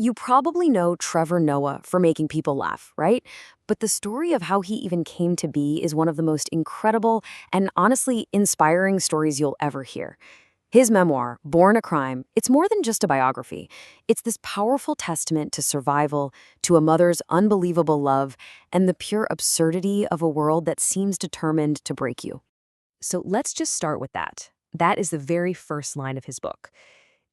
You probably know Trevor Noah for making people laugh, right? But the story of how he even came to be is one of the most incredible and honestly inspiring stories you'll ever hear. His memoir, Born a Crime, it's more than just a biography. It's this powerful testament to survival, to a mother's unbelievable love, and the pure absurdity of a world that seems determined to break you. So let's just start with that. That is the very first line of his book.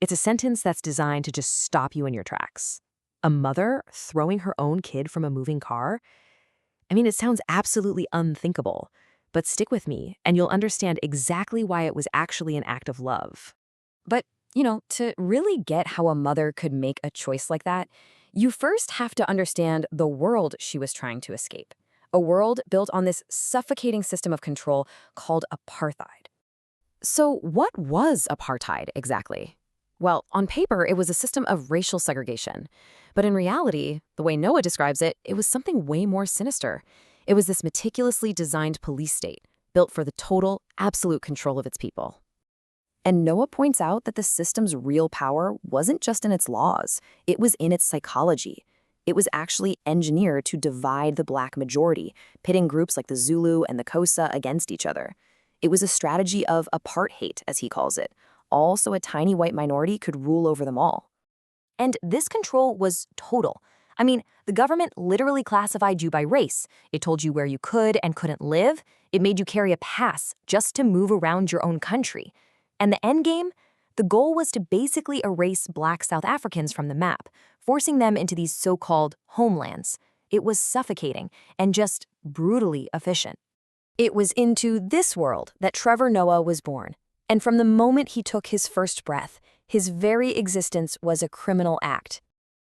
It's a sentence that's designed to just stop you in your tracks. A mother throwing her own kid from a moving car? I mean, it sounds absolutely unthinkable. But stick with me, and you'll understand exactly why it was actually an act of love. But, to really get how a mother could make a choice like that, you first have to understand the world she was trying to escape. A world built on this suffocating system of control called apartheid. So, what was apartheid exactly? Well, on paper, it was a system of racial segregation. But in reality, the way Noah describes it, it was something way more sinister. It was this meticulously designed police state, built for the total, absolute control of its people. And Noah points out that the system's real power wasn't just in its laws, it was in its psychology. It was actually engineered to divide the black majority, pitting groups like the Zulu and the Xhosa against each other. It was a strategy of apartheid, as he calls it, all so a tiny white minority could rule over them all. And this control was total. I mean, the government literally classified you by race. It told you where you could and couldn't live. It made you carry a pass just to move around your own country. And the end game? The goal was to basically erase black South Africans from the map, forcing them into these so-called homelands. It was suffocating and just brutally efficient. It was into this world that Trevor Noah was born. And from the moment he took his first breath, his very existence was a criminal act.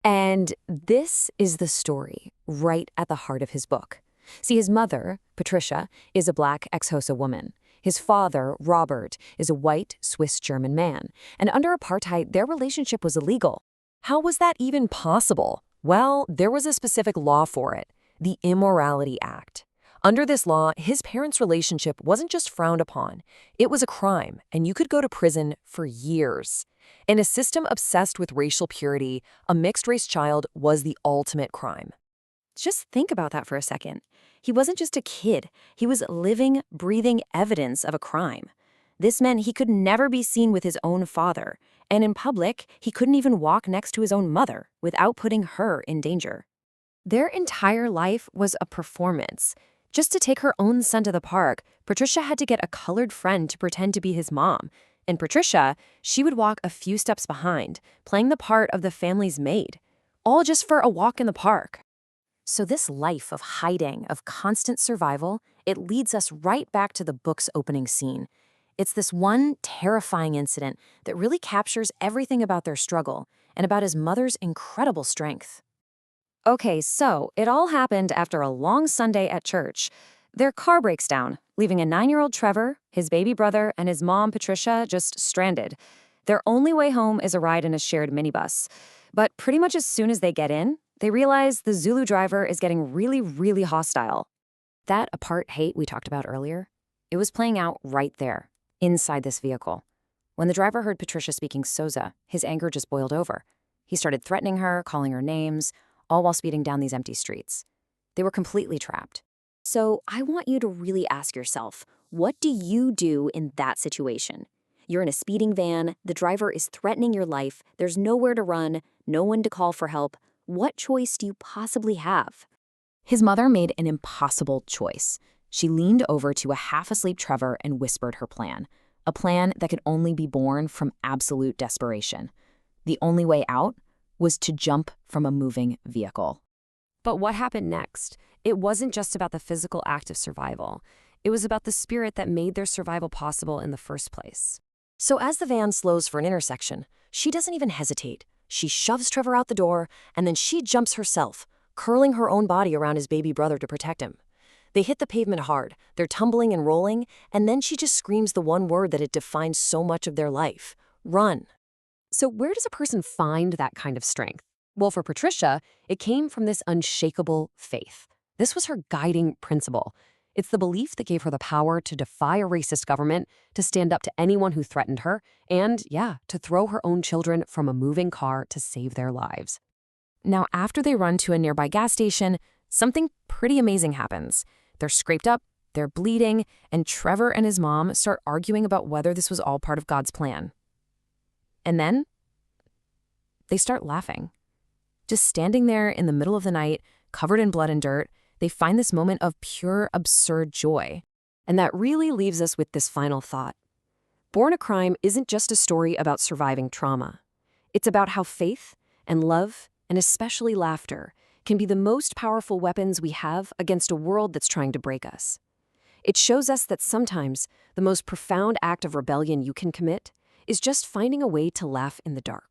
And this is the story right at the heart of his book. See, his mother, Patricia, is a black ex-Xhosa woman. His father, Robert, is a white Swiss-German man. And under apartheid, their relationship was illegal. How was that even possible? Well, there was a specific law for it, the Immorality Act. Under this law, his parents' relationship wasn't just frowned upon. It was a crime, and you could go to prison for years. In a system obsessed with racial purity, a mixed-race child was the ultimate crime. Just think about that for a second. He wasn't just a kid. He was living, breathing evidence of a crime. This meant he could never be seen with his own father, and in public, he couldn't even walk next to his own mother without putting her in danger. Their entire life was a performance. Just to take her own son to the park, Patricia had to get a colored friend to pretend to be his mom. And Patricia, she would walk a few steps behind, playing the part of the family's maid, all just for a walk in the park. So this life of hiding, of constant survival, it leads us right back to the book's opening scene. It's this one terrifying incident that really captures everything about their struggle and about his mother's incredible strength. Okay, so it all happened after a long Sunday at church. Their car breaks down, leaving a 9-year-old Trevor, his baby brother, and his mom, Patricia, just stranded. Their only way home is a ride in a shared minibus. But pretty much as soon as they get in, they realize the Zulu driver is getting really, really hostile. That apart hate we talked about earlier, it was playing out right there, inside this vehicle. When the driver heard Patricia speaking Xhosa, his anger just boiled over. He started threatening her, calling her names, all while speeding down these empty streets. They were completely trapped. So I want you to really ask yourself, what do you do in that situation? You're in a speeding van, the driver is threatening your life, there's nowhere to run, no one to call for help. What choice do you possibly have? His mother made an impossible choice. She leaned over to a half-asleep Trevor and whispered her plan, a plan that could only be born from absolute desperation. The only way out was to jump from a moving vehicle. But what happened next? It wasn't just about the physical act of survival. It was about the spirit that made their survival possible in the first place. So as the van slows for an intersection, she doesn't even hesitate. She shoves Trevor out the door, and then she jumps herself, curling her own body around his baby brother to protect him. They hit the pavement hard, they're tumbling and rolling, and then she just screams the one word that had defined so much of their life: run. So where does a person find that kind of strength? Well, for Patricia, it came from this unshakable faith. This was her guiding principle. It's the belief that gave her the power to defy a racist government, to stand up to anyone who threatened her, and, to throw her own children from a moving car to save their lives. Now, after they run to a nearby gas station, something pretty amazing happens. They're scraped up, they're bleeding, and Trevor and his mom start arguing about whether this was all part of God's plan. And then they start laughing. Just standing there in the middle of the night, covered in blood and dirt, they find this moment of pure, absurd joy. And that really leaves us with this final thought. Born a Crime isn't just a story about surviving trauma. It's about how faith and love, and especially laughter, can be the most powerful weapons we have against a world that's trying to break us. It shows us that sometimes the most profound act of rebellion you can commit is just finding a way to laugh in the dark.